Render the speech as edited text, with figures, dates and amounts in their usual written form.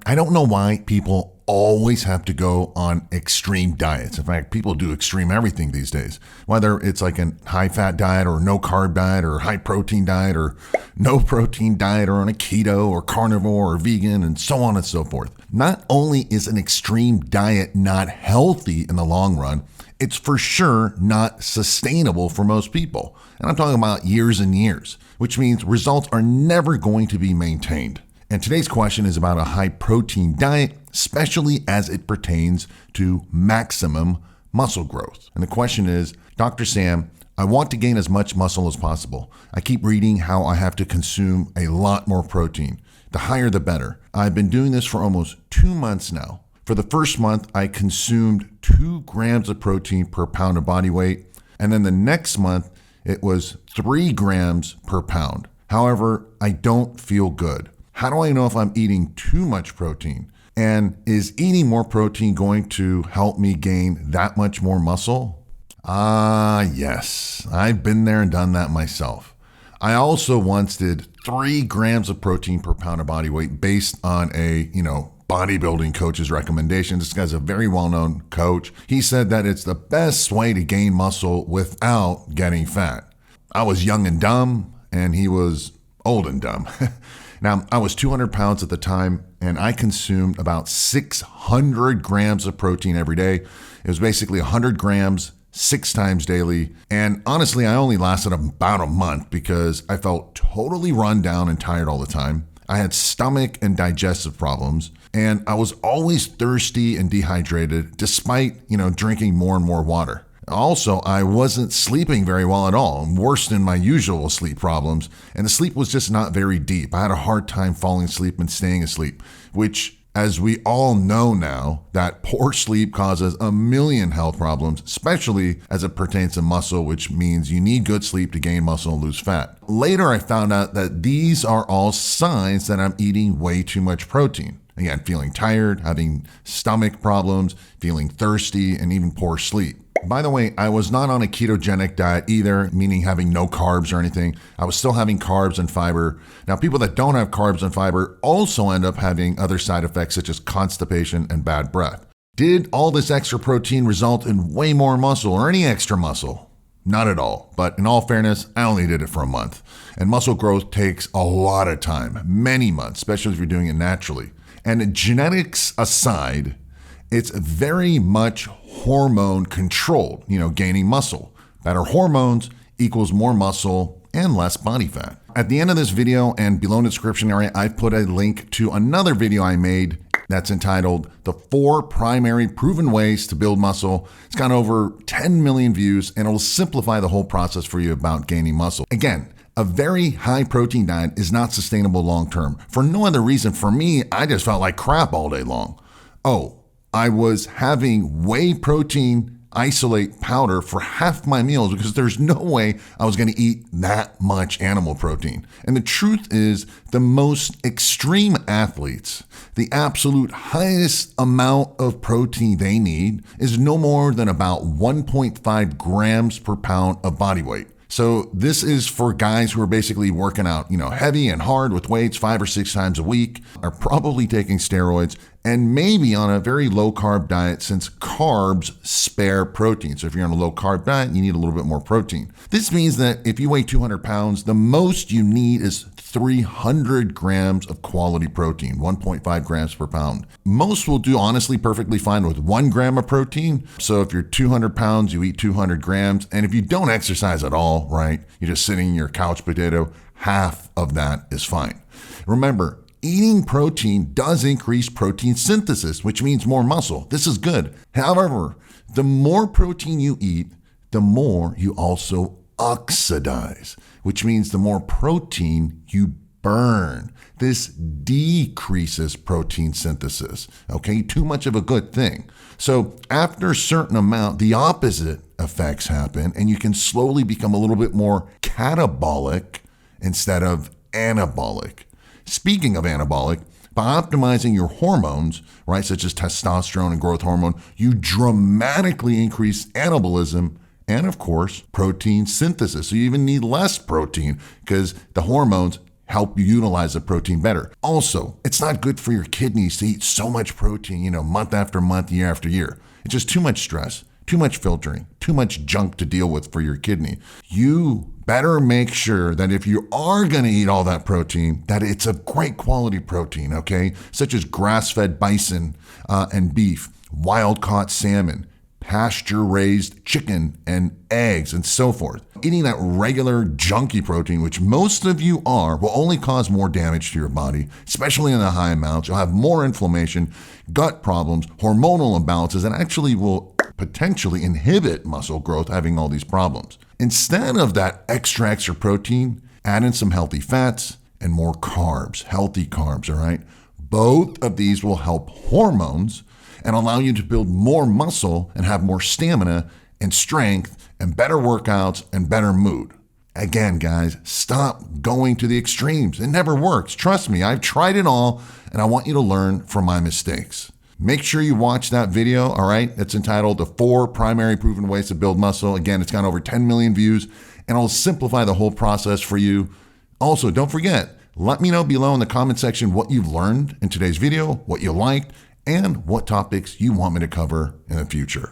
I don't know why people always have to go on extreme diets. In fact, people do extreme everything these days, whether it's like a high fat diet or no carb diet or high protein diet or no protein diet or on a keto or carnivore or vegan and so on and so forth. Not only is an extreme diet not healthy in the long run, it's for sure not sustainable for most people. And I'm talking about years and years, which means results are never going to be maintained. And today's question is about a high protein diet, especially as it pertains to maximum muscle growth. And the question is, Dr. Sam, I want to gain as much muscle as possible. I keep reading how I have to consume a lot more protein. The higher the better. I've been doing this for almost 2 months now. For the first month, I consumed 2 grams of protein per pound of body weight. And then the next month, it was 3 grams per pound. However, I don't feel good. How do I know if I'm eating too much protein? And is eating more protein going to help me gain that much more muscle? Yes, I've been there and done that myself. I also once did 3 grams of protein per pound of body weight based on a, bodybuilding coach's recommendations. This guy's a very well-known coach. He said that it's the best way to gain muscle without getting fat. I was young and dumb, and he was old and dumb. Now, I was 200 pounds at the time, and I consumed about 600 grams of protein every day. It was basically 100 grams 6 times daily. And honestly, I only lasted about a month because I felt totally run down and tired all the time. I had stomach and digestive problems, and I was always thirsty and dehydrated despite, drinking more and more water. Also, I wasn't sleeping very well at all, worse than my usual sleep problems, and the sleep was just not very deep. I had a hard time falling asleep and staying asleep, which, as we all know now, that poor sleep causes a million health problems, especially as it pertains to muscle, which means you need good sleep to gain muscle and lose fat. Later, I found out that these are all signs that I'm eating way too much protein. Again, feeling tired, having stomach problems, feeling thirsty, and even poor sleep. By the way, I was not on a ketogenic diet either, meaning having no carbs or anything. I was still having carbs and fiber. Now, people that don't have carbs and fiber also end up having other side effects such as constipation and bad breath. Did all this extra protein result in way more muscle or any extra muscle? Not at all. But in all fairness, I only did it for a month. And muscle growth takes a lot of time, many months, especially if you're doing it naturally. And genetics aside, it's very much hormone controlled, gaining muscle. Better hormones equals more muscle and less body fat. At the end of this video and below in the description area, I've put a link to another video I made that's entitled The 4 Primary Proven Ways to Build Muscle. It's got over 10 million views, and it'll simplify the whole process for you about gaining muscle. Again, a very high protein diet is not sustainable long term. For no other reason, for me, I just felt like crap all day long. I was having whey protein isolate powder for half my meals because there's no way I was going to eat that much animal protein. And the truth is, the most extreme athletes, the absolute highest amount of protein they need is no more than about 1.5 grams per pound of body weight. So this is for guys who are basically working out, heavy and hard with weights 5 or 6 times a week, are probably taking steroids, and maybe on a very low carb diet since carbs spare protein. So if you're on a low carb diet, you need a little bit more protein. This means that if you weigh 200 pounds, the most you need is 300 grams of quality protein, 1.5 grams per pound. Most will do honestly perfectly fine with 1 gram of protein. So if you're 200 pounds, you eat 200 grams. And if you don't exercise at all, right, you're just sitting in your couch potato, half of that is fine. Remember, eating protein does increase protein synthesis, which means more muscle. This is good. However, the more protein you eat, the more you also oxidize, which means the more protein you burn. This decreases protein synthesis. Okay, too much of a good thing. So after a certain amount, the opposite effects happen, and you can slowly become a little bit more catabolic instead of anabolic. Speaking of anabolic, by optimizing your hormones, right, such as testosterone and growth hormone, you dramatically increase anabolism and, of course, protein synthesis. So you even need less protein because the hormones help you utilize the protein better. Also, it's not good for your kidneys to eat so much protein, month after month, year after year. It's just too much stress, too much filtering, too much junk to deal with for your kidney. You better make sure that if you are going to eat all that protein, that it's a great quality protein, okay? Such as grass-fed bison and beef, wild-caught salmon, pasture-raised chicken and eggs and so forth. Eating that regular junky protein, which most of you are, will only cause more damage to your body, especially in the high amounts. You'll have more inflammation, gut problems, hormonal imbalances, and actually will potentially inhibit muscle growth having all these problems. Instead of that extra protein, add in some healthy fats and more carbs, healthy carbs, all right? Both of these will help hormones and allow you to build more muscle and have more stamina and strength and better workouts and better mood. Again, guys, stop going to the extremes. It never works. Trust me, I've tried it all, and I want you to learn from my mistakes. Make sure you watch that video, all right? It's entitled The 4 Primary Proven Ways to Build Muscle. Again, it's got over 10 million views, and I'll simplify the whole process for you. Also, don't forget, let me know below in the comment section what you've learned in today's video, what you liked, and what topics you want me to cover in the future.